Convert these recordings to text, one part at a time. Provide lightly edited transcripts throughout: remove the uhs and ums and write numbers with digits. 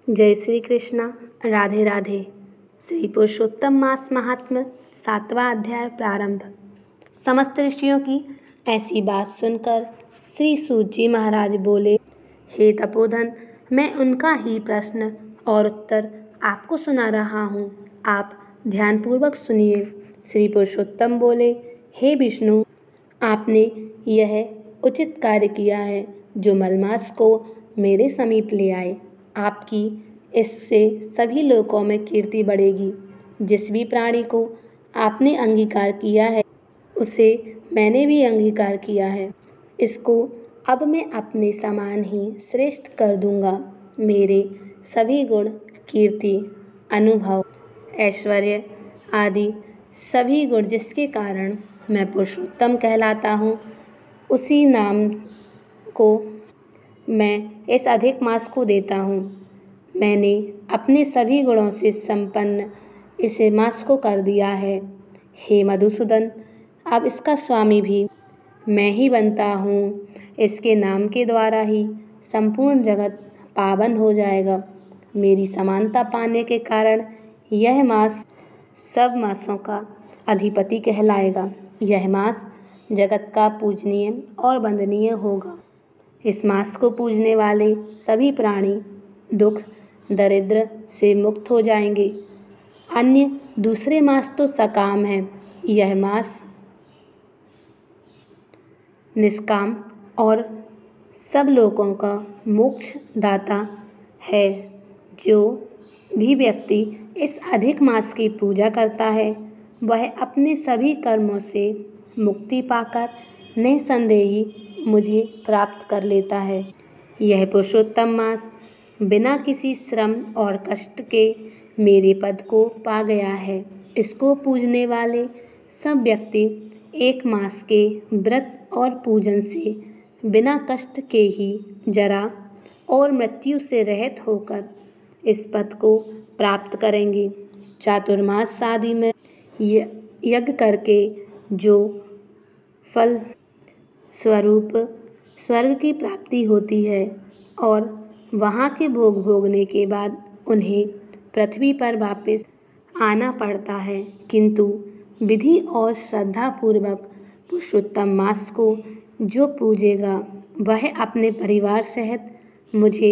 जय श्री कृष्णा। राधे राधे। श्री पुरुषोत्तम मास महात्म्य 7वां अध्याय प्रारंभ। समस्त ऋषियों की ऐसी बात सुनकर श्री सूत जी महाराज बोले, हे तपोधन, मैं उनका ही प्रश्न और उत्तर आपको सुना रहा हूँ, आप ध्यानपूर्वक सुनिए। श्री पुरुषोत्तम बोले, हे विष्णु, आपने यह उचित कार्य किया है जो मलमास को मेरे समीप ले आए। आपकी इससे सभी लोकों में कीर्ति बढ़ेगी। जिस भी प्राणी को आपने अंगीकार किया है उसे मैंने भी अंगीकार किया है। इसको अब मैं अपने समान ही श्रेष्ठ कर दूंगा। मेरे सभी गुण, कीर्ति, अनुभव, ऐश्वर्य आदि सभी गुण जिसके कारण मैं पुरुषोत्तम कहलाता हूँ, उसी नाम को मैं इस अधिक मास को देता हूँ। मैंने अपने सभी गुणों से संपन्न इस मास को कर दिया है। हे मधुसूदन, अब इसका स्वामी भी मैं ही बनता हूँ। इसके नाम के द्वारा ही संपूर्ण जगत पावन हो जाएगा। मेरी समानता पाने के कारण यह मास सब मासों का अधिपति कहलाएगा। यह मास जगत का पूजनीय और वंदनीय होगा। इस मास को पूजने वाले सभी प्राणी दुख दरिद्र से मुक्त हो जाएंगे। अन्य दूसरे मास तो सकाम है। यह मास निष्काम और सब लोगों का मोक्ष दाता है। जो भी व्यक्ति इस अधिक मास की पूजा करता है वह अपने सभी कर्मों से मुक्ति पाकर निःसंदेही मुझे प्राप्त कर लेता है। यह पुरुषोत्तम मास बिना किसी श्रम और कष्ट के मेरे पद को पा गया है। इसको पूजने वाले सब व्यक्ति एक मास के व्रत और पूजन से बिना कष्ट के ही जरा और मृत्यु से रहित होकर इस पद को प्राप्त करेंगे। चातुर्मास आदि में यज्ञ करके जो फल स्वरूप स्वर्ग की प्राप्ति होती है और वहाँ के भोग भोगने के बाद उन्हें पृथ्वी पर वापस आना पड़ता है, किंतु विधि और श्रद्धा पूर्वक पुरुषोत्तम मास को जो पूजेगा वह अपने परिवार सहित मुझे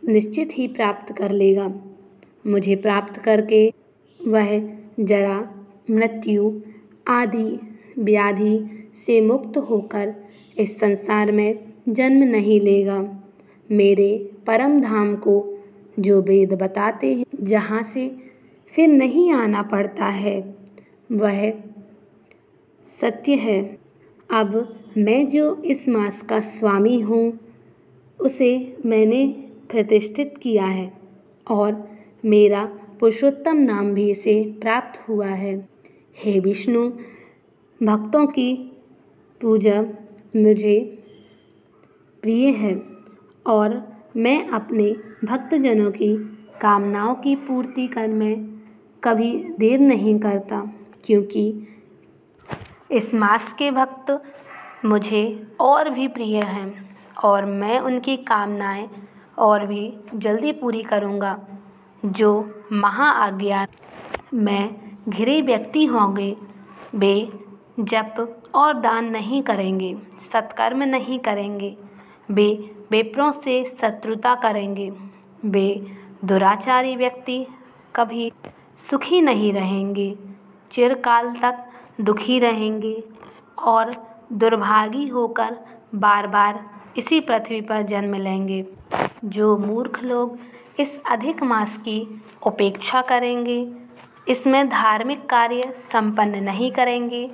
निश्चित ही प्राप्त कर लेगा। मुझे प्राप्त करके वह जरा मृत्यु आदि व्याधि से मुक्त होकर इस संसार में जन्म नहीं लेगा। मेरे परम धाम को जो वेद बताते हैं, जहाँ से फिर नहीं आना पड़ता है, वह सत्य है। अब मैं जो इस मास का स्वामी हूँ उसे मैंने प्रतिष्ठित किया है और मेरा पुरुषोत्तम नाम भी इसे प्राप्त हुआ है। हे विष्णु, भक्तों की पूजा मुझे प्रिय है और मैं अपने भक्तजनों की कामनाओं की पूर्ति करने में कभी देर नहीं करता, क्योंकि इस मास के भक्त मुझे और भी प्रिय हैं और मैं उनकी कामनाएं और भी जल्दी पूरी करूंगा। जो महाअज्ञान में घिरे व्यक्ति होंगे वे जप और दान नहीं करेंगे, सत्कर्म नहीं करेंगे, वे विप्रों से शत्रुता करेंगे, वे दुराचारी व्यक्ति कभी सुखी नहीं रहेंगे, चिरकाल तक दुखी रहेंगे और दुर्भागी होकर बार बार इसी पृथ्वी पर जन्म लेंगे। जो मूर्ख लोग इस अधिक मास की उपेक्षा करेंगे, इसमें धार्मिक कार्य संपन्न नहीं करेंगे,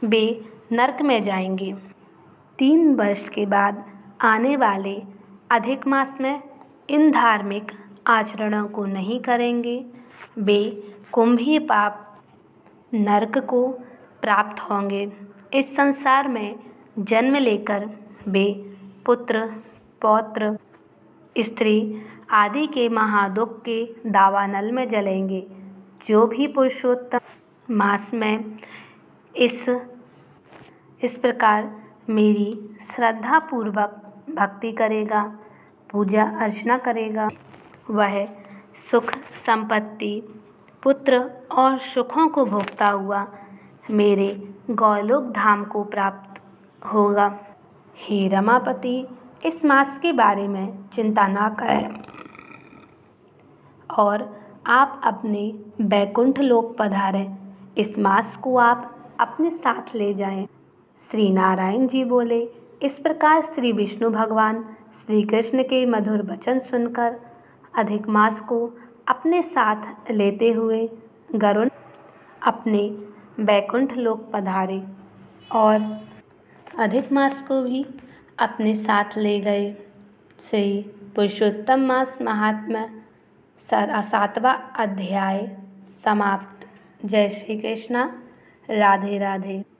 वे नरक में जाएंगे। 3 वर्ष के बाद आने वाले अधिक मास में इन धार्मिक आचरणों को नहीं करेंगे, वे कुंभी पाप नरक को प्राप्त होंगे। इस संसार में जन्म लेकर वे पुत्र, पौत्र, स्त्री आदि के महादुख के दावानल में जलेंगे। जो भी पुरुषोत्तम मास में इस प्रकार मेरी श्रद्धा पूर्वक भक्ति करेगा, पूजा अर्चना करेगा, वह सुख संपत्ति पुत्र और सुखों को भोगता हुआ मेरे गौलोक धाम को प्राप्त होगा। हे रमापति, इस मास के बारे में चिंता ना करें और आप अपने बैकुंठ लोक पधारें। इस मास को आप अपने साथ ले जाएं। श्री नारायण जी बोले। इस प्रकार श्री विष्णु भगवान श्री कृष्ण के मधुर वचन सुनकर अधिक मास को अपने साथ लेते हुए गरुड़ अपने बैकुंठ लोक पधारे और अधिक मास को भी अपने साथ ले गए। श्री पुरुषोत्तम मास महात्म्य 7वां अध्याय समाप्त। जय श्री कृष्णा। राधे राधे।